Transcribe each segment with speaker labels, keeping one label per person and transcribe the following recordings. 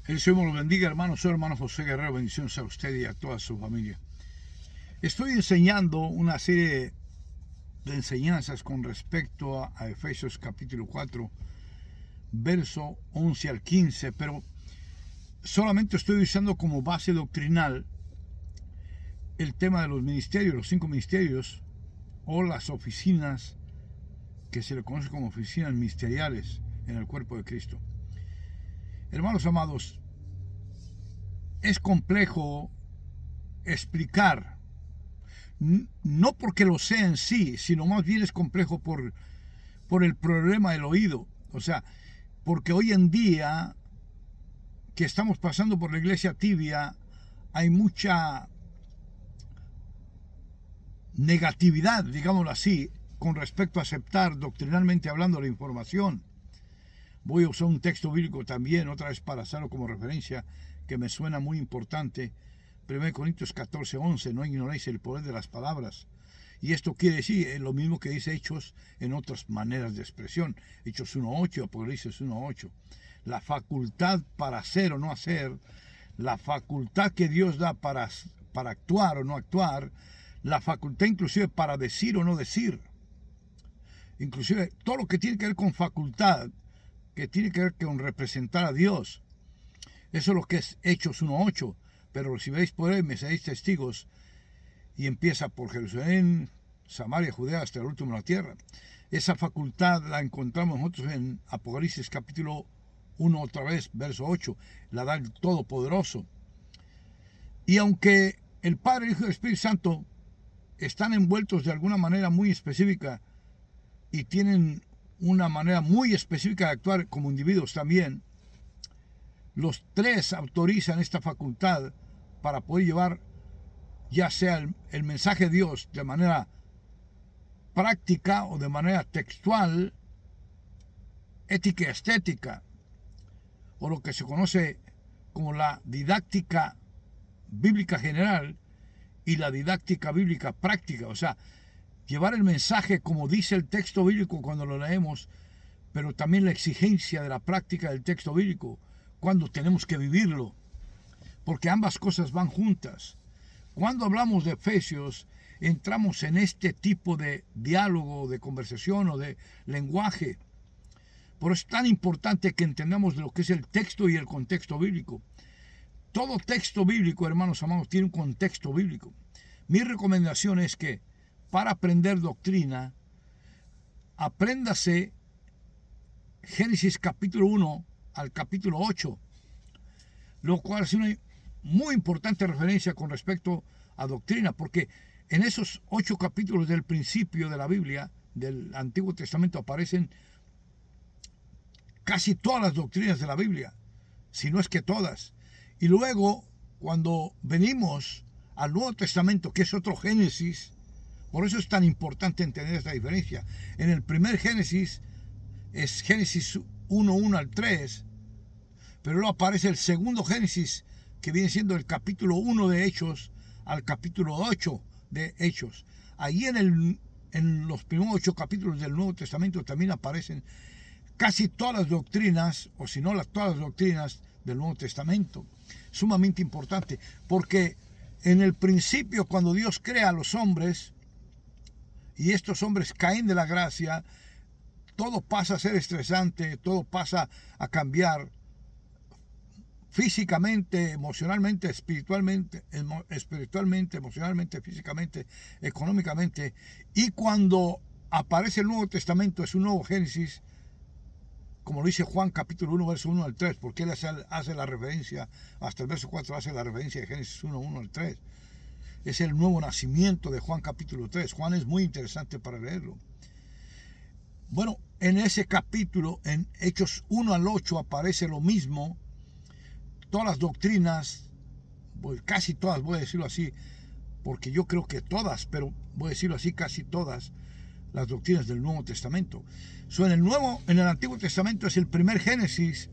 Speaker 1: El Señor los bendiga, hermanos. Soy hermano José Guerrero. Bendiciones a usted y a toda su familia. Estoy enseñando una serie de enseñanzas con respecto a Efesios capítulo 4, verso 11 al 15, pero solamente estoy usando como base doctrinal el tema de los ministerios, los 5 ministerios o las oficinas que se le conoce como oficinas ministeriales en el cuerpo de Cristo. Hermanos amados, es complejo explicar, no porque lo sea en sí, sino más bien es complejo por el problema del oído. O sea, porque hoy en día que estamos pasando por la iglesia tibia, hay mucha negatividad, digámoslo así, con respecto a aceptar doctrinalmente hablando la información. Voy a usar un texto bíblico también, otra vez para hacerlo como referencia, que me suena muy importante. 1 Corintios 14, 11, no ignoréis el poder de las palabras. Y esto quiere decir lo mismo que dice Hechos en otras maneras de expresión. Hechos 1.8, Apocalipsis 1.8. La facultad para hacer o no hacer, la facultad que Dios da para actuar o no actuar, la facultad inclusive para decir o no decir. Inclusive todo lo que tiene que ver con facultad, que tiene que ver con representar a Dios. Eso es lo que es Hechos 1.8. Pero recibiréis poder, me seréis testigos. Y empieza por Jerusalén, Samaria, Judea, hasta el último de la tierra. Esa facultad la encontramos nosotros en Apocalipsis capítulo 1 otra vez, verso 8. La da el Todopoderoso. Y aunque el Padre, el Hijo y el Espíritu Santo están envueltos de alguna manera muy específica y tienen una manera muy específica de actuar como individuos también, los tres autorizan esta facultad para poder llevar ya sea el mensaje de Dios de manera práctica o de manera textual, ética y estética, o lo que se conoce como la didáctica bíblica general y la didáctica bíblica práctica. O sea, llevar el mensaje como dice el texto bíblico cuando lo leemos, pero también la exigencia de la práctica del texto bíblico cuando tenemos que vivirlo, porque ambas cosas van juntas. Cuando hablamos de Efesios, entramos en este tipo de diálogo, de conversación o de lenguaje. Por eso es tan importante que entendamos lo que es el texto y el contexto bíblico. Todo texto bíblico, hermanos amados, tiene un contexto bíblico. Mi recomendación es que para aprender doctrina, apréndase Génesis capítulo 1 al capítulo 8, lo cual es una muy importante referencia con respecto a doctrina, porque en esos 8 capítulos del principio de la Biblia, del Antiguo Testamento, aparecen casi todas las doctrinas de la Biblia, si no es que todas. Y luego, cuando venimos al Nuevo Testamento, que es otro Génesis, por eso es tan importante entender esta diferencia. En el primer Génesis es Génesis 1 al 3, pero luego aparece el segundo Génesis, que viene siendo el capítulo 1 de Hechos al capítulo 8 de Hechos. Allí en los primeros 8 capítulos del Nuevo Testamento también aparecen casi todas las doctrinas, o si no todas las doctrinas del Nuevo Testamento. Sumamente importante, porque en el principio, cuando Dios crea a los hombres, y estos hombres caen de la gracia, todo pasa a ser estresante, todo pasa a cambiar físicamente, emocionalmente, espiritualmente, emocionalmente, físicamente, económicamente. Y cuando aparece el Nuevo Testamento, es un nuevo Génesis, como lo dice Juan capítulo 1, verso 1 al 3, porque él hace la referencia, hasta el verso 4 hace la referencia de Génesis 1, 1 al 3. Es el nuevo nacimiento de Juan capítulo 3. Juan es muy interesante para leerlo. Bueno, en ese capítulo, en Hechos 1 al 8, aparece lo mismo. Todas las doctrinas, pues casi todas, voy a decirlo así, porque yo creo que todas, pero voy a decirlo así, casi todas las doctrinas del Nuevo Testamento. En el Antiguo Testamento es el primer Génesis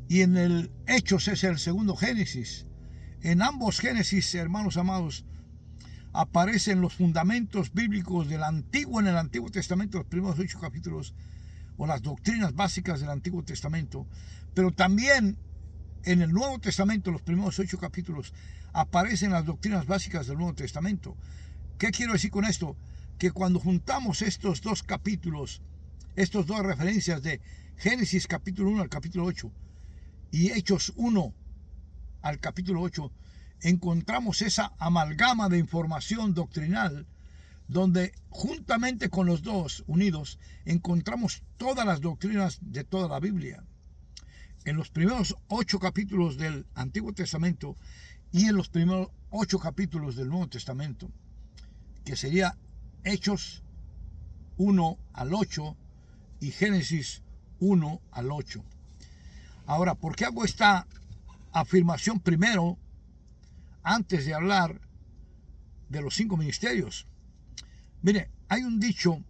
Speaker 1: y en el Hechos es el segundo Génesis. En ambos Génesis, hermanos amados, aparecen los fundamentos bíblicos en el Antiguo Testamento, los primeros 8 capítulos, o las doctrinas básicas del Antiguo Testamento, pero también en el Nuevo Testamento, los primeros 8 capítulos, aparecen las doctrinas básicas del Nuevo Testamento. ¿Qué quiero decir con esto? Que cuando juntamos estos dos capítulos, estas dos referencias de Génesis capítulo 1 al capítulo 8 y Hechos 1 al capítulo 8, encontramos esa amalgama de información doctrinal donde juntamente con los dos unidos encontramos todas las doctrinas de toda la Biblia. En los primeros 8 capítulos del Antiguo Testamento y en los primeros 8 capítulos del Nuevo Testamento, que sería Hechos 1 al 8 y Génesis 1 al 8. Ahora, ¿por qué hago esta afirmación primero antes de hablar de los 5 ministerios? Mire, hay un dicho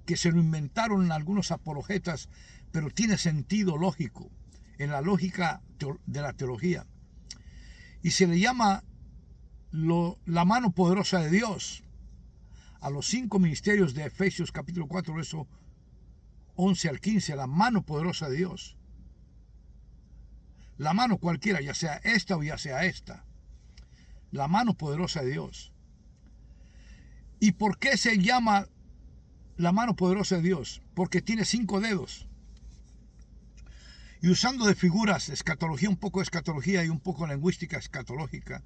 Speaker 1: que se lo inventaron algunos apologetas, pero tiene sentido lógico en la lógica de la teología, y se le llama la mano poderosa de Dios a los 5 ministerios de Efesios capítulo 4 verso 11 al 15, la mano poderosa de Dios. La mano cualquiera, ya sea esta o ya sea esta, la mano poderosa de Dios. ¿Y por qué se llama la mano poderosa de Dios? Porque tiene 5 dedos. Y usando de figuras, escatología, un poco de escatología y un poco de lingüística escatológica,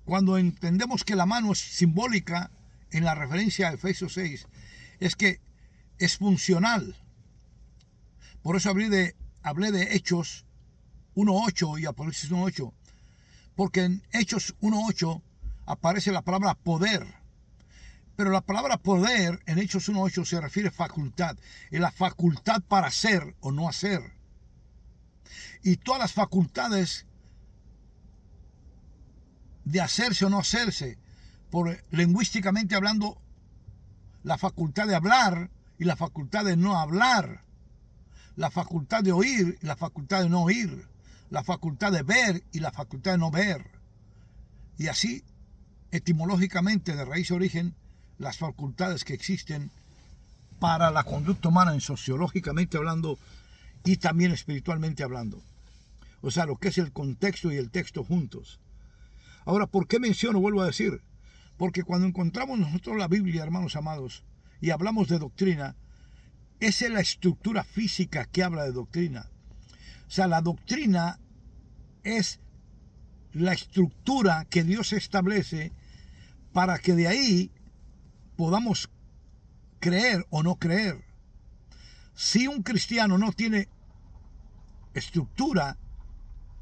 Speaker 1: cuando entendemos que la mano es simbólica en la referencia a Efesios 6, es que es funcional. Por eso hablé de Hechos 1.8 y Apocalipsis 1.8, porque en Hechos 1.8 aparece la palabra poder. Pero la palabra poder en Hechos 1.8 se refiere a facultad, es la facultad para hacer o no hacer. Y todas las facultades de hacerse o no hacerse, lingüísticamente hablando, la facultad de hablar y la facultad de no hablar, la facultad de oír y la facultad de no oír, la facultad de ver y la facultad de no ver. Y así, etimológicamente, de raíz a origen, las facultades que existen para la conducta humana, en sociológicamente hablando y también espiritualmente hablando. O sea, lo que es el contexto y el texto juntos. Ahora, ¿por qué menciono? Vuelvo a decir, porque cuando encontramos nosotros la Biblia, hermanos amados, y hablamos de doctrina, esa es la estructura física que habla de doctrina. O sea, la doctrina es la estructura que Dios establece para que de ahí podamos creer o no creer. Si un cristiano no tiene estructura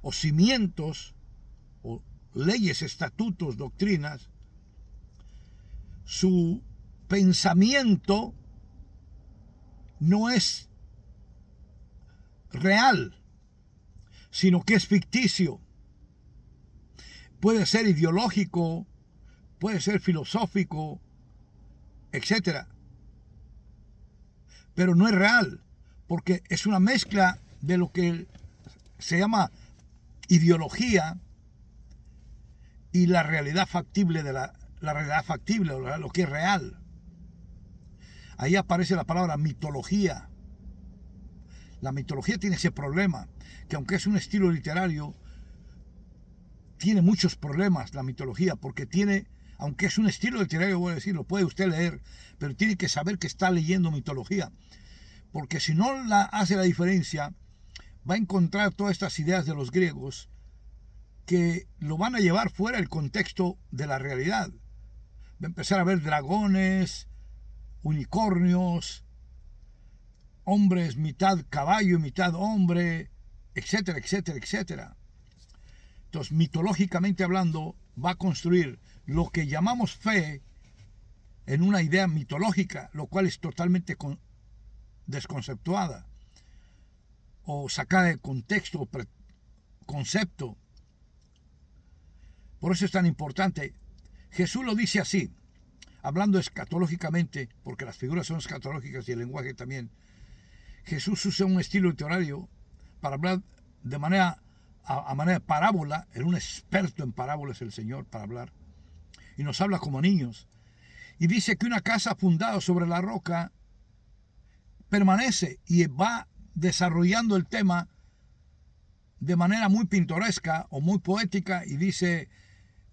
Speaker 1: o cimientos o leyes, estatutos, doctrinas, su pensamiento no es real, sino que es ficticio. Puede ser ideológico, puede ser filosófico, etcétera, pero no es real, porque es una mezcla de lo que se llama ideología y la realidad factible de la realidad factible, o lo que es real. Ahí aparece la palabra mitología. La mitología tiene ese problema, que aunque es un estilo literario, tiene muchos problemas la mitología, porque tiene, aunque es un estilo literario, voy a decir, lo puede usted leer, pero tiene que saber que está leyendo mitología, porque si no hace la diferencia, va a encontrar todas estas ideas de los griegos que lo van a llevar fuera del contexto de la realidad. Va a empezar a ver dragones, unicornios, hombres mitad caballo y mitad hombre, etcétera, etcétera, etcétera. Entonces, mitológicamente hablando, va a construir lo que llamamos fe en una idea mitológica, lo cual es totalmente desconceptuada o sacada de contexto o concepto. Por eso es tan importante. Jesús lo dice así, hablando escatológicamente, porque las figuras son escatológicas y el lenguaje también. Jesús usa un estilo literario para hablar de manera a manera de parábola. Era un experto en parábolas el Señor para hablar, y nos habla como niños, y dice que una casa fundada sobre la roca permanece, y va desarrollando el tema de manera muy pintoresca o muy poética y dice,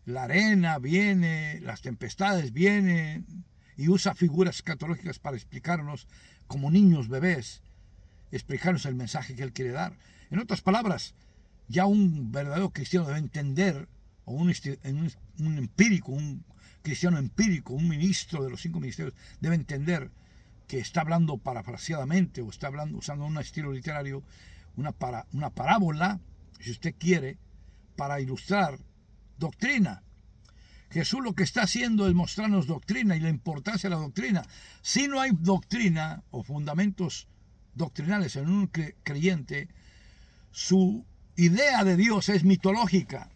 Speaker 1: la arena viene, las tempestades vienen, y usa figuras escatológicas para explicarnos, como niños, bebés, explicarnos el mensaje que él quiere dar. En otras palabras, ya un verdadero cristiano debe entender, o un empírico, un cristiano empírico, un ministro de los 5 ministerios, debe entender que está hablando parafraseadamente, o está hablando usando un estilo literario, una parábola, si usted quiere, para ilustrar doctrina. Jesús lo que está haciendo es mostrarnos doctrina y la importancia de la doctrina. Si no hay doctrina o fundamentos doctrinales en un creyente, su idea de Dios es mitológica.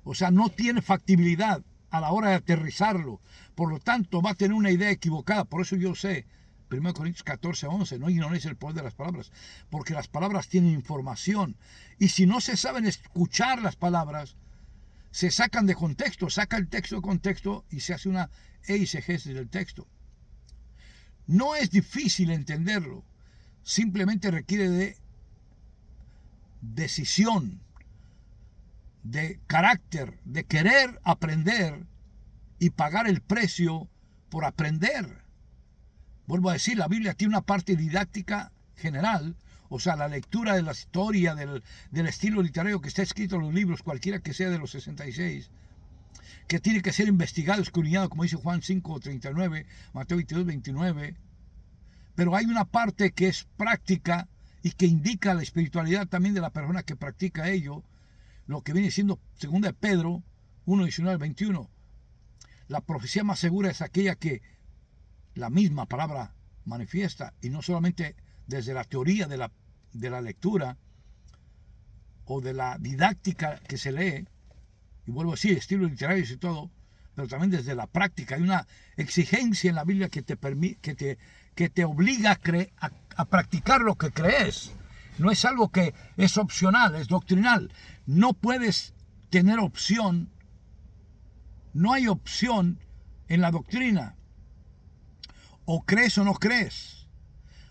Speaker 1: O sea, no tiene factibilidad a la hora de aterrizarlo. Por lo tanto, va a tener una idea equivocada. Por eso yo sé, 1 Corintios 14:11, no ignoréis el poder de las palabras, porque las palabras tienen información. Y si no se saben escuchar las palabras, se sacan de contexto, saca el texto de contexto y se hace una eisegesis del texto. No es difícil entenderlo, simplemente requiere de decisión, de carácter, de querer aprender y pagar el precio por aprender. Vuelvo a decir, la Biblia tiene una parte didáctica general, o sea, la lectura de la historia, del estilo literario que está escrito en los libros, cualquiera que sea de los 66, que tiene que ser investigado, escudriñado, como dice Juan 5:39, Mateo 22:29. Pero hay una parte que es práctica y que indica la espiritualidad también de la persona que practica ello, lo que viene siendo 2 de Pedro 1:19-21. La profecía más segura es aquella que la misma palabra manifiesta, y no solamente desde la teoría de la lectura o de la didáctica que se lee, y vuelvo a decir, estilos literarios y todo, pero también desde la práctica. Hay una exigencia en la Biblia que te obliga a practicar lo que crees. No es algo que es opcional, es doctrinal. No puedes tener opción, no hay opción en la doctrina. O crees o no crees.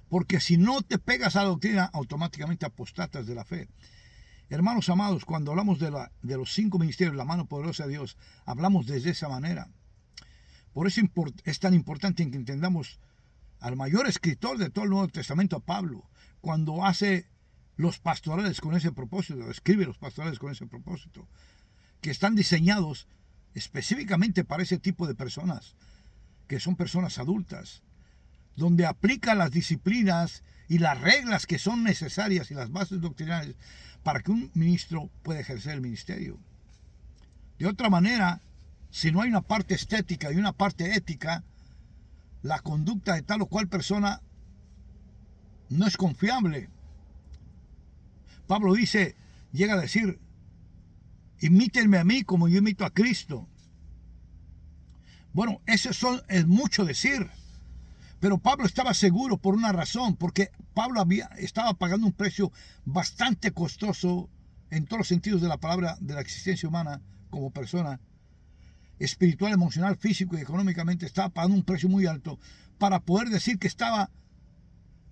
Speaker 1: Porque si no te pegas a la doctrina, automáticamente apostatas de la fe. Hermanos amados, cuando hablamos de los 5 ministerios, la mano poderosa de Dios, hablamos desde esa manera. Por eso es tan importante que entendamos al mayor escritor de todo el Nuevo Testamento, Pablo, cuando hace los pastorales con ese propósito, escribe los pastorales con ese propósito, que están diseñados específicamente para ese tipo de personas, que son personas adultas, donde aplica las disciplinas y las reglas que son necesarias y las bases doctrinales para que un ministro pueda ejercer el ministerio. De otra manera, si no hay una parte estética y una parte ética, la conducta de tal o cual persona no es confiable. Pablo llega a decir, imítenme a mí como yo imito a Cristo. Bueno, eso es mucho decir. Pero Pablo estaba seguro por una razón, porque Pablo estaba pagando un precio bastante costoso en todos los sentidos de la palabra, de la existencia humana como persona, espiritual, emocional, físico y económicamente. Estaba pagando un precio muy alto para poder decir que estaba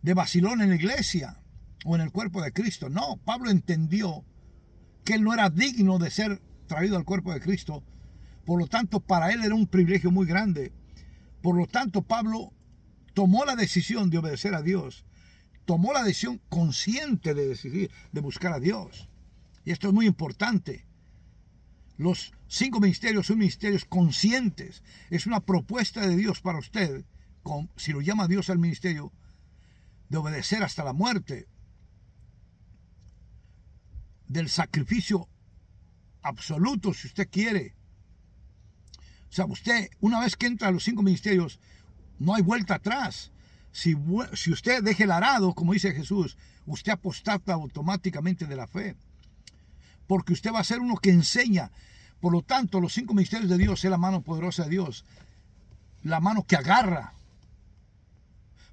Speaker 1: de vacilón en la iglesia o en el cuerpo de Cristo. No, Pablo entendió que él no era digno de ser traído al cuerpo de Cristo. Por lo tanto, para él era un privilegio muy grande. Por lo tanto, Pablo tomó la decisión de obedecer a Dios, tomó la decisión consciente de decidir, de buscar a Dios. Y esto es muy importante. Los 5 ministerios son ministerios conscientes. Es una propuesta de Dios para usted, si lo llama Dios al ministerio, de obedecer hasta la muerte, del sacrificio absoluto, si usted quiere. O sea, usted, una vez que entra a los 5 ministerios, no hay vuelta atrás. Si usted deja el arado, como dice Jesús, usted apostata automáticamente de la fe. Porque usted va a ser uno que enseña. Por lo tanto, los 5 ministerios de Dios es la mano poderosa de Dios. La mano que agarra.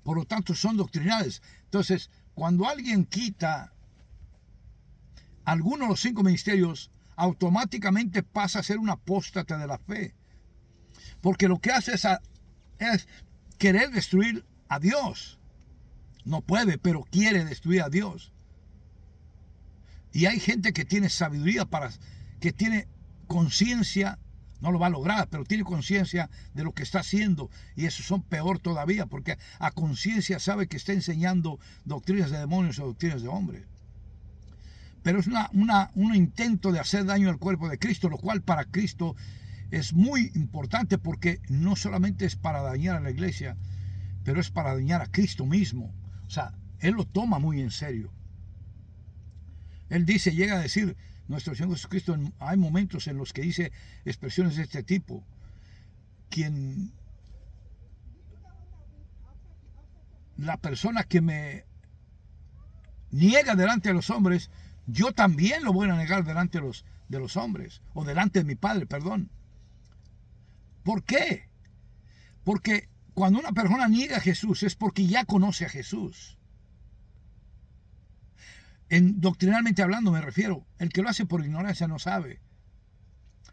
Speaker 1: Por lo tanto, son doctrinales. Entonces, cuando alguien quita alguno de los 5 ministerios, automáticamente pasa a ser un apóstata de la fe. Porque lo que hace es querer destruir a Dios. No puede, pero quiere destruir a Dios. Y hay gente que tiene sabiduría, que tiene conciencia, no lo va a lograr, pero tiene conciencia de lo que está haciendo. Y eso son peor todavía, porque a conciencia sabe que está enseñando doctrinas de demonios o doctrinas de hombres. Pero es un intento de hacer daño al cuerpo de Cristo, lo cual para Cristo es muy importante, porque no solamente es para dañar a la iglesia, pero es para dañar a Cristo mismo. O sea, Él lo toma muy en serio. Él dice, llega a decir, nuestro Señor Jesucristo, hay momentos en los que dice expresiones de este tipo: la persona que me niega delante de los hombres, yo también lo voy a negar delante de los hombres, o delante de mi Padre, perdón. ¿Por qué? Porque cuando una persona niega a Jesús es porque ya conoce a Jesús. Doctrinalmente hablando me refiero, el que lo hace por ignorancia no sabe.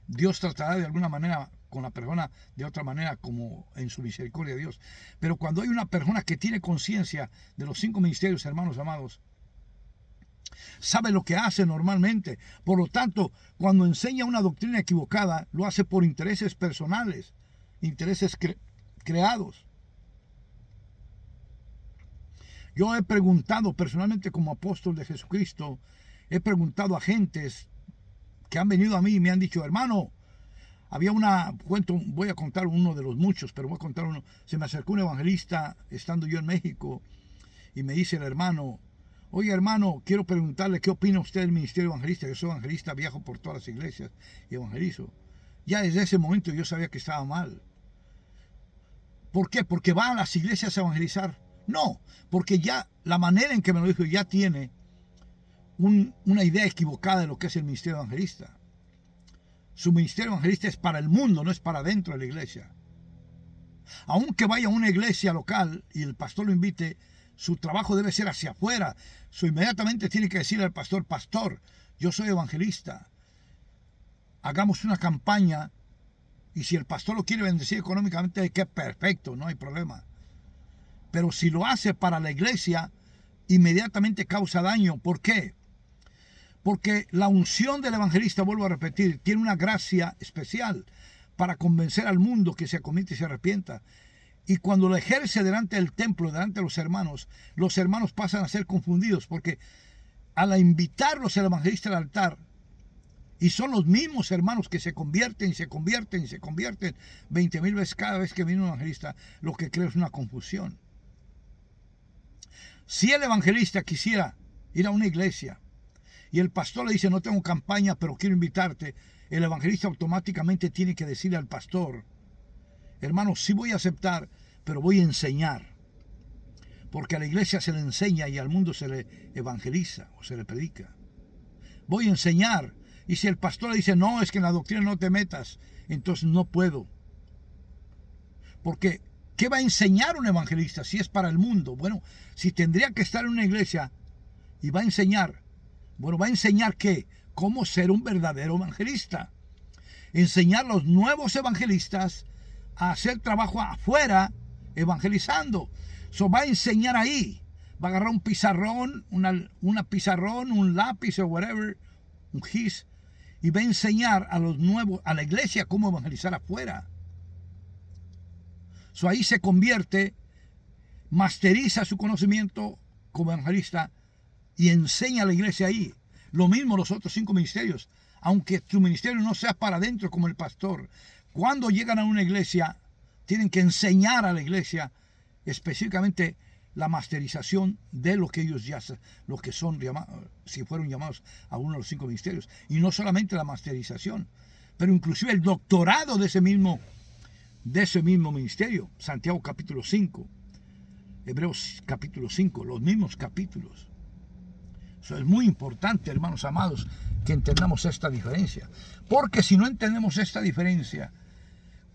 Speaker 1: Dios tratará de alguna manera con la persona, de otra manera, como en su misericordia de Dios. Pero cuando hay una persona que tiene conciencia de los 5 ministerios, hermanos amados, sabe lo que hace normalmente. Por lo tanto, cuando enseña una doctrina equivocada, lo hace por intereses personales, intereses creados. Yo he preguntado personalmente, como apóstol de Jesucristo, he preguntado a gentes que han venido a mí y me han dicho: hermano, voy a contar uno de los muchos, pero voy a contar uno. Se me acercó un evangelista estando yo en México y me dice el hermano: oye, hermano, quiero preguntarle qué opina usted del ministerio evangelista. Yo soy evangelista, viajo por todas las iglesias y evangelizo. Ya desde ese momento yo sabía que estaba mal. ¿Por qué? ¿Porque va a las iglesias a evangelizar? No, porque ya la manera en que me lo dijo ya tiene una idea equivocada de lo que es el ministerio evangelista. Su ministerio evangelista es para el mundo, no es para dentro de la iglesia. Aunque vaya a una iglesia local y el pastor lo invite, su trabajo debe ser hacia afuera. Inmediatamente tiene que decirle al pastor: pastor, yo soy evangelista, hagamos una campaña, y si el pastor lo quiere bendecir económicamente, que perfecto, no hay problema. Pero si lo hace para la iglesia, inmediatamente causa daño. ¿Por qué? Porque la unción del evangelista, vuelvo a repetir, tiene una gracia especial para convencer al mundo que se acomete y se arrepienta. Y cuando lo ejerce delante del templo, delante de los hermanos pasan a ser confundidos, porque al invitarlos al evangelista al altar, y son los mismos hermanos que se convierten 20,000 veces cada vez que viene un evangelista, lo que crea es una confusión. Si el evangelista quisiera ir a una iglesia y el pastor le dice: no tengo campaña, pero quiero invitarte, el evangelista automáticamente tiene que decirle al pastor: hermano, sí voy a aceptar, pero voy a enseñar. Porque a la iglesia se le enseña y al mundo se le evangeliza o se le predica. Voy a enseñar. Y si el pastor le dice: no, es que en la doctrina no te metas, entonces no puedo. Porque ¿qué va a enseñar un evangelista si es para el mundo? Bueno, si tendría que estar en una iglesia y va a enseñar, bueno, ¿va a enseñar qué? Cómo ser un verdadero evangelista. Enseñar a los nuevos evangelistas a hacer trabajo afuera evangelizando. Va a enseñar ahí. Va a agarrar un pizarrón, una pizarrón, un lápiz o whatever, un gis, y va a enseñar a los nuevos, a la iglesia, cómo evangelizar afuera. Ahí se convierte, masteriza su conocimiento como evangelista y enseña a la iglesia ahí. Lo mismo los otros 5 ministerios, aunque su ministerio no sea para adentro como el pastor. Cuando llegan a una iglesia, tienen que enseñar a la iglesia específicamente la masterización de lo que ellos lo que son llamados, si fueron llamados a uno de los 5 ministerios. Y no solamente la masterización, pero inclusive el doctorado de ese mismo ministerio. Santiago capítulo 5, Hebreos capítulo 5, los mismos capítulos. Eso es muy importante, hermanos amados, que entendamos esta diferencia. Porque si no entendemos esta diferencia,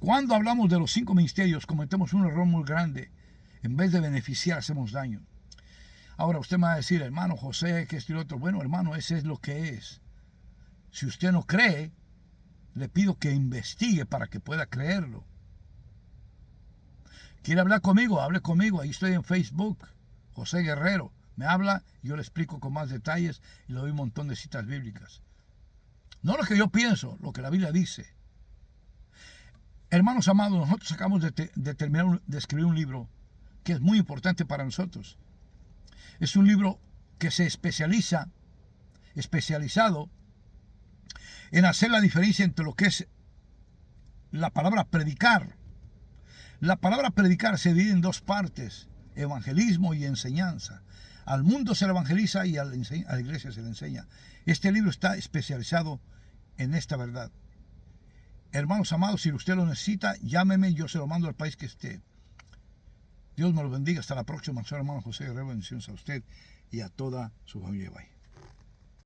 Speaker 1: cuando hablamos de los 5 ministerios, cometemos un error muy grande. En vez de beneficiar, hacemos daño. Ahora usted me va a decir: hermano José, que esto y lo otro. Bueno, hermano, ese es lo que es. Si usted no cree, le pido que investigue para que pueda creerlo. ¿Quiere hablar conmigo? Hable conmigo. Ahí estoy en Facebook, José Guerrero. me habla, yo le explico con más detalles y le doy un montón de citas bíblicas. No lo que yo pienso, lo que la Biblia dice. Hermanos amados, nosotros acabamos de escribir un libro que es muy importante para nosotros. Es un libro que se especializado en hacer la diferencia entre lo que es la palabra predicar. La palabra predicar se divide en dos partes, evangelismo y enseñanza. Al mundo se le evangeliza y a la iglesia se le enseña. Este libro está especializado en esta verdad. Hermanos amados, si usted lo necesita, llámeme, yo se lo mando al país que esté. Dios me lo bendiga. Hasta la próxima. Soy hermano José Guerrero. Bendiciones a usted y a toda su familia. Bye.